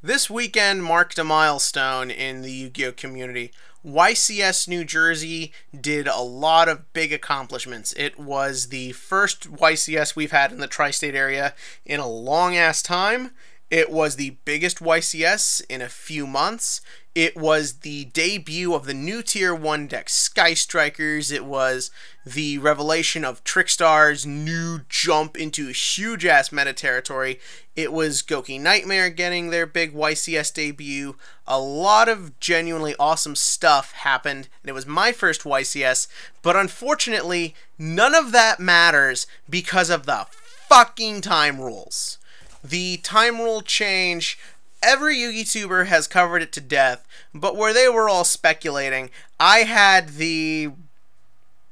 This weekend marked a milestone in the Yugioh community. YCS New Jersey did a lot of big accomplishments. It was the first YCS we've had in the tri-state area in a long-ass time. It was the biggest YCS in a few months. It was the debut of the new Tier 1 deck Sky Strikers. It was the revelation of Trickstar's new jump into huge-ass meta territory. It was Goki Nightmare getting their big YCS debut. A lot of genuinely awesome stuff happened, and it was my first YCS, but unfortunately, none of that matters because of the fucking time rules. The time rule change, every Yugituber has covered it to death, but where they were all speculating, I had the,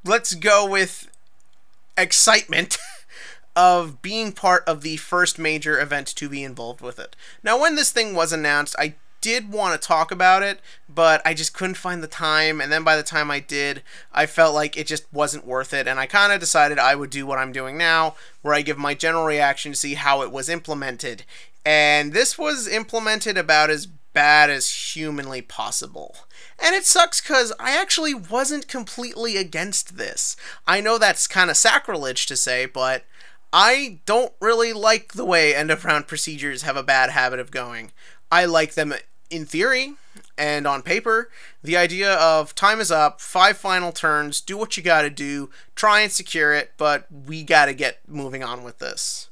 let's go with excitement of being part of the first major event to be involved with it. Now, when this thing was announced, I did want to talk about it, but I just couldn't find the time, and then by the time I did, I felt like it just wasn't worth it, and I kind of decided I would do what I'm doing now, where I give my general reaction to see how it was implemented. And this was implemented about as bad as humanly possible. And it sucks because I actually wasn't completely against this. I know that's kind of sacrilege to say, but I don't really like the way end-of-round procedures have a bad habit of going. I like them in theory and on paper. The idea of time is up, 5 final turns, do what you gotta do, try and secure it, but we gotta get moving on with this.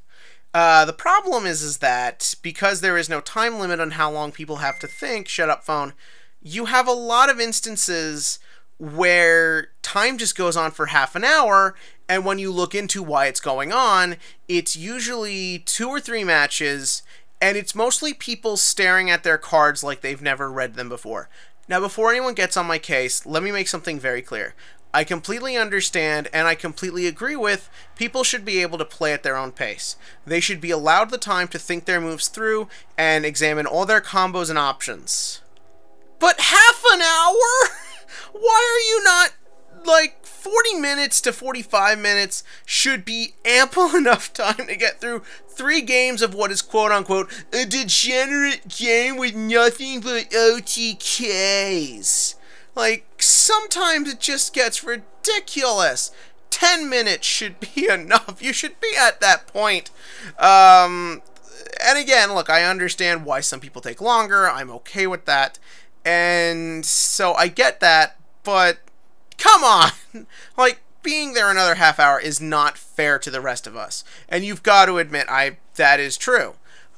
The problem is that because there is no time limit on how long people have to think, shut up phone, you have a lot of instances where time just goes on for half an hour, and when you look into why it's going on, it's usually 2 or 3 matches, and it's mostly people staring at their cards like they've never read them before. Now, before anyone gets on my case, let me make something very clear. I completely understand, and I completely agree with, people should be able to play at their own pace. They should be allowed the time to think their moves through and examine all their combos and options. But half an hour? Why are you not, like, 40 minutes to 45 minutes should be ample enough time to get through 3 games of what is quote-unquote a degenerate game with nothing but OTKs. Like, sometimes it just gets ridiculous. 10 minutes should be enough. You should be at that point. And again, look, I understand why some people take longer. I'm okay with that. And so I get that, but come on! Like, being there another half hour is not fair to the rest of us. And you've got to admit, that is true.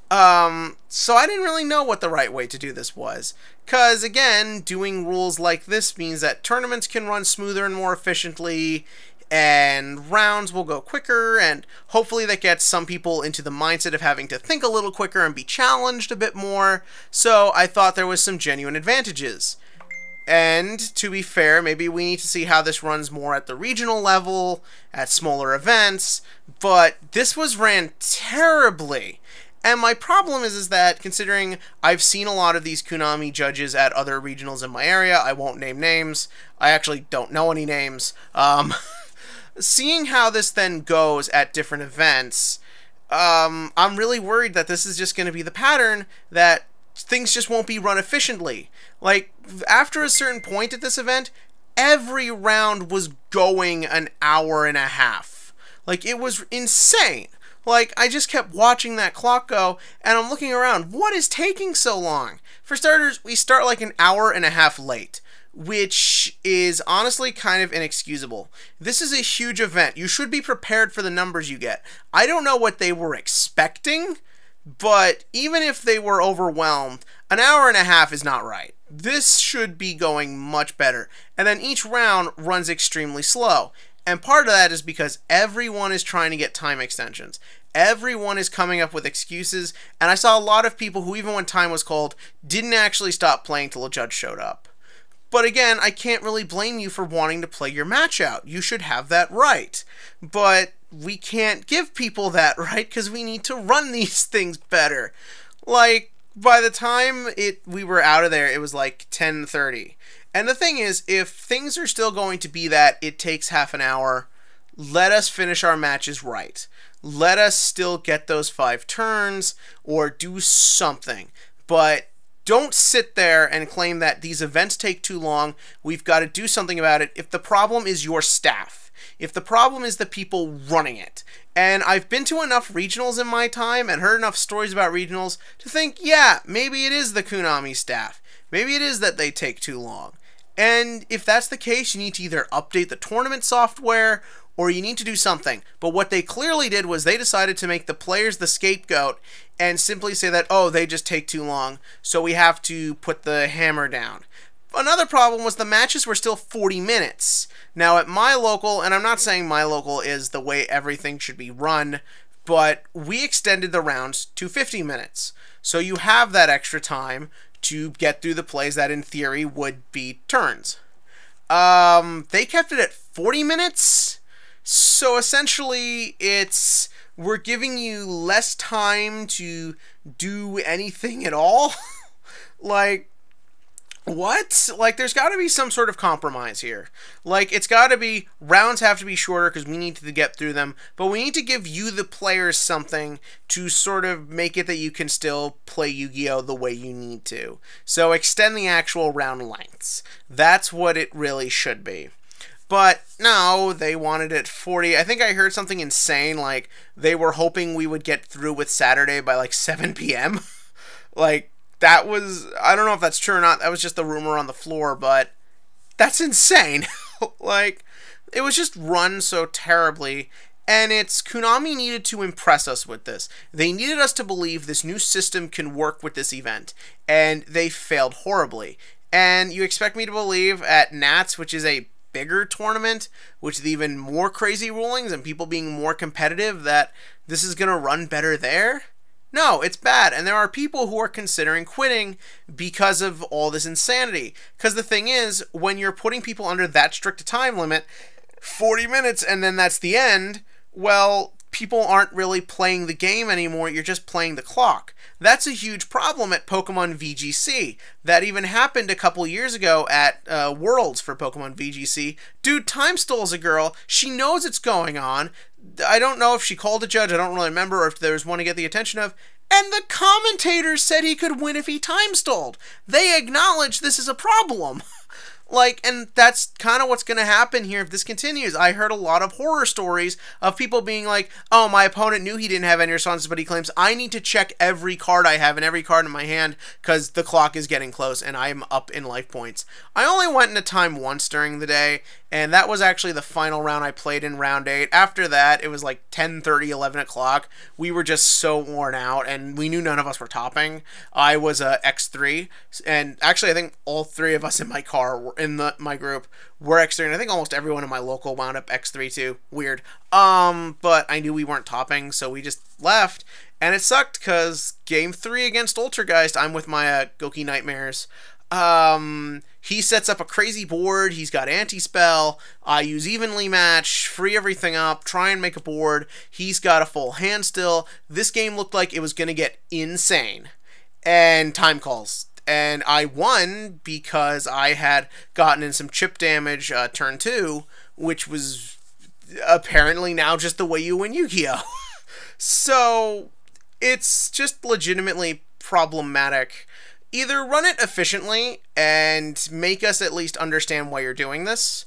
So I didn't really know what the right way to do this was. Because, again, doing rules like this means that tournaments can run smoother and more efficiently, and rounds will go quicker, and hopefully that gets some people into the mindset of having to think a little quicker and be challenged a bit more. So I thought there was some genuine advantages. And, to be fair, maybe we need to see how this runs more at the regional level, at smaller events, but this was ran terribly. And my problem is that, considering I've seen a lot of these Konami judges at other regionals in my area, I won't name names, I actually don't know any names, seeing how this then goes at different events, I'm really worried that this is just going to be the pattern, that things just won't be run efficiently. Like, after a certain point at this event, every round was going an hour and a half. Like, it was insane. Like, I just kept watching that clock go, and I'm looking around, what is taking so long? For starters, we start like an hour and a half late, which is honestly kind of inexcusable. This is a huge event. You should be prepared for the numbers you get. I don't know what they were expecting, but even if they were overwhelmed, an hour and a half is not right. This should be going much better. And then each round runs extremely slow. And part of that is because everyone is trying to get time extensions. Everyone is coming up with excuses, and I saw a lot of people who, even when time was called, didn't actually stop playing till a judge showed up. But again, I can't really blame you for wanting to play your match out. You should have that right. But we can't give people that right because we need to run these things better. Like, by the time we were out of there, it was like 10:30. And the thing is, if things are still going to be that it takes half an hour, let us finish our matches right. Let us still get those 5 turns, or do something. but don't sit there and claim that these events take too long. We've got to do something about it. If the problem is your staff, if the problem is the people running it, and I've been to enough regionals in my time and heard enough stories about regionals to think, yeah, maybe it is the Konami staff. Maybe it is that they take too long. And if that's the case, you need to either update the tournament software or you need to do something. But what they clearly did was they decided to make the players the scapegoat and simply say that, oh, they just take too long, so we have to put the hammer down. Another problem was the matches were still 40 minutes. Now at my local, and I'm not saying my local is the way everything should be run, but we extended the rounds to 50 minutes. So you have that extra time to get through the plays that in theory would be turns. They kept it at 40 minutes. So essentially we're giving you less time to do anything at all. Like, what? Like, there's got to be some sort of compromise here. Like, it's got to be, rounds have to be shorter because we need to get through them, but we need to give you, the players, something to sort of make it that you can still play Yu-Gi-Oh! The way you need to. So extend the actual round lengths. That's what it really should be. But no, they wanted it 40. I think I heard something insane, like they were hoping we would get through with Saturday by like 7 p.m. Like, that was, I don't know if that's true or not, that was just the rumor on the floor, but that's insane. Like, it was just run so terribly, and Konami needed to impress us with this. They needed us to believe this new system can work with this event, and they failed horribly. And you expect me to believe at Nats, which is a bigger tournament, with even more crazy rulings and people being more competitive, that this is going to run better there? No, it's bad, and there are people who are considering quitting because of all this insanity. Because the thing is, when you're putting people under that strict a time limit, 40 minutes, and then that's the end, well, people aren't really playing the game anymore, you're just playing the clock. That's a huge problem at Pokemon VGC. That even happened a couple years ago at Worlds for Pokemon VGC. Dude time stoles a girl, she knows it's going on, I don't know if she called a judge, I don't really remember, or if there was one to get the attention of, and the commentators said he could win if he time stoled. They acknowledge this is a problem. Like, and that's kind of what's going to happen here if this continues. I heard a lot of horror stories of people being like, oh, my opponent knew he didn't have any responses, but he claims I need to check every card I have and every card in my hand because the clock is getting close and I'm up in life points. I only went into time once during the day, and that was actually the final round I played in round 8. After that, it was like 10:30, 11 o'clock. We were just so worn out, and we knew none of us were topping. I was a X3, and actually I think all 3 of us in my car were in my group were X3, and I think almost everyone in my local wound up X3 too. Weird. But I knew we weren't topping, so we just left, and it sucked because game 3 against Ultrageist, I'm with my Goki Nightmares. He sets up a crazy board, he's got anti-spell, I use evenly match, free everything up, try and make a board, he's got a full hand still. This game looked like it was going to get insane. And time calls. And I won because I had gotten in some chip damage turn 2, which was apparently now just the way you win Yu-Gi-Oh! So, it's just legitimately problematic. Either run it efficiently and make us at least understand why you're doing this,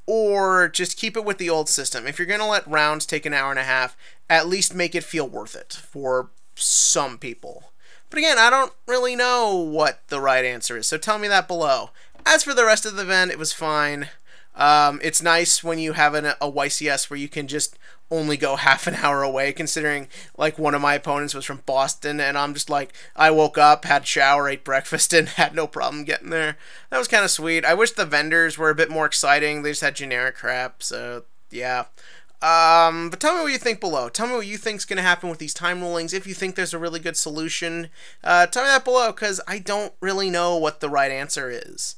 or just keep it with the old system. If you're going to let rounds take an hour and a half, at least make it feel worth it for some people. But again, I don't really know what the right answer is, so tell me that below. As for the rest of the event, it was fine. It's nice when you have a YCS where you can just only go half an hour away, considering like one of my opponents was from Boston, and I'm just like, I woke up, had a shower, ate breakfast, and had no problem getting there. That was kind of sweet. I wish the vendors were a bit more exciting. They just had generic crap, so yeah. But tell me what you think below. Tell me what you think's going to happen with these time rulings. If you think there's a really good solution, tell me that below, because I don't really know what the right answer is.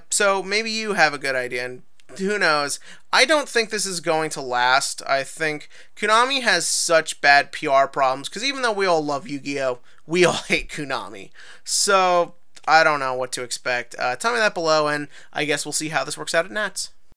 So maybe you have a good idea, and who knows. I don't think this is going to last. I think Konami has such bad PR problems, because even though we all love Yu-Gi-Oh!, we all hate Konami. So I don't know what to expect. Tell me that below, and I guess we'll see how this works out at Nats.